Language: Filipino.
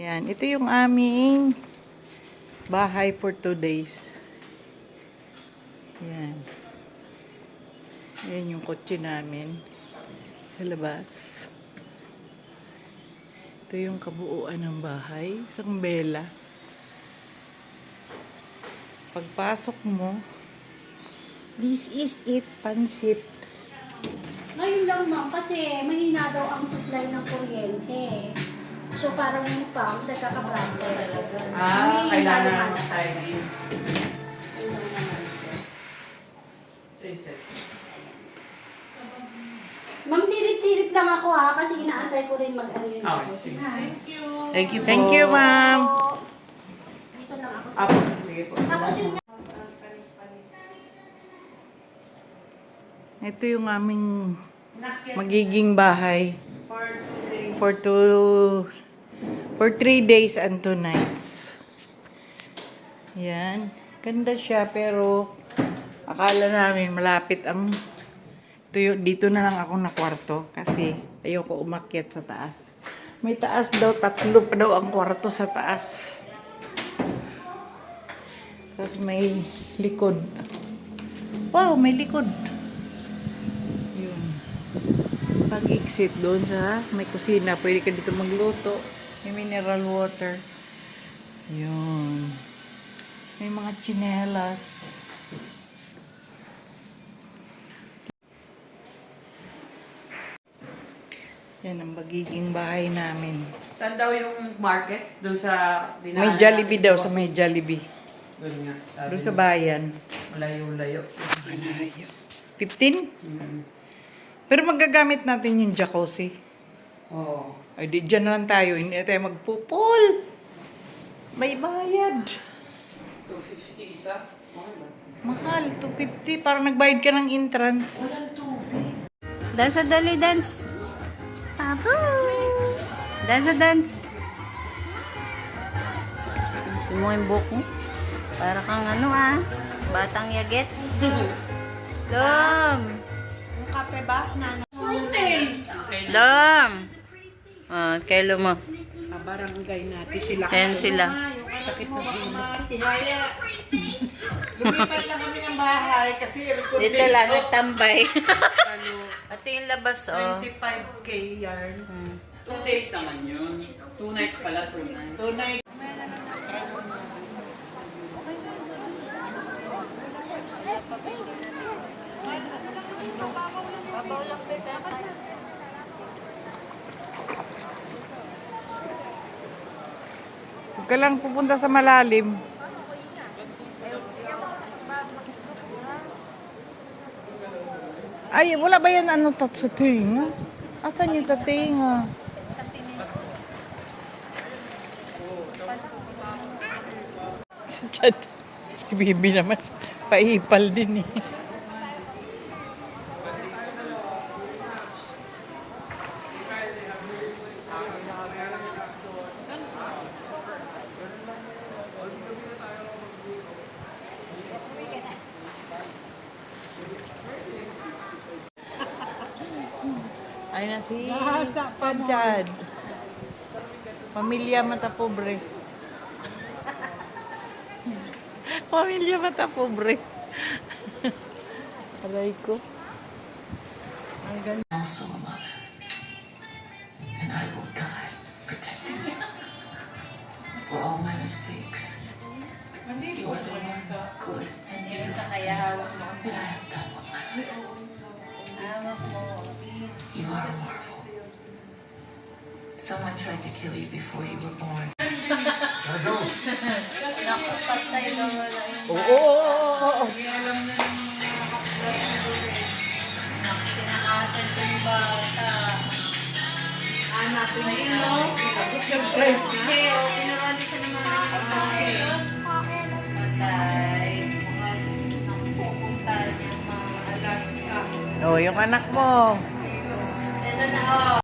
Yan, ito yung aming bahay for 2 days. Yan. Yan yung kotse namin sa labas. Ito yung kabuuan ng bahay. Isang bela. Pagpasok mo, this is it, pansit. Ngayon lang ma'am, kasi mahina daw ang supply ng kuryente. So parang yung pump, nagkakabrante. Kailangan mag-siding. Ma'am, silip-silip lang ako ha, kasi inaantay ko rin mag-ano yun. Okay, sige. Thank you, ma'am. Dito lang ako Apo, sige po. Tapos yung Ito yung aming magiging bahay for 3 days and 2 nights. Yan. Ganda siya pero akala namin malapit ang dito na lang ako na kwarto kasi ayoko umakyat sa taas. May taas daw, 3 pa daw ang kwarto sa taas. Tapos may likod. Wow, may likod. Yun. Pag-exit doon sa may kusina, pwede ka dito magluto. May mineral water. Yun. May mga tsinelas. Yan ang magiging bahay namin. Saan daw yung market? Doon sa... May Jollibee daw, sa may Jollibee. Doon nga. Doon sa bayan. Malayo-layo. 15? Pero magagamit natin yung jacuzzi. Oo. Ay, di dyan na lang tayo. Hindi na tayo magpupul. May bayad. 250 isa? Mahal, 250. Parang nagbayad ka ng entrance. Dance sa dali, dance. Tato. Dance sa dance. Gusto mo yung buhok mo? Para kang batang yaget. Dom. Yung kape ba? Dom. Kailo mo. Barangay natin sila. Ayan sila. Sakit na ulo. Lumipat lang kami ng bahay kasi Dito lang, nagtambay. Ito yung labas, 25K yarn. 2 days naman yun. 2 nights pala, 2 nights. Tunay. Huwag ka lang pupunta sa malalim. Ay, wala ba yan tatsutinga? Asan yung tatinga? Si Chad. Si Bibi naman. Paipal din eh. Ay na si Chad. Pamilya mata pobre. Pamilya mata pobre. Aray ko. Ang ganda. Also a mother, and I will die protecting you. For all my mistakes, you are the one good and beautiful thing that I have done with my life. You are a marvel. Someone tried to kill you before you were born. Oo. Tinakasan ko yung bata. Hanapin Ayun, no? Kasi, tinuruan din siya ng mga kapatid. Patay. Pupunta niya mga Alaska. Oh, yung anak mo. Ito na,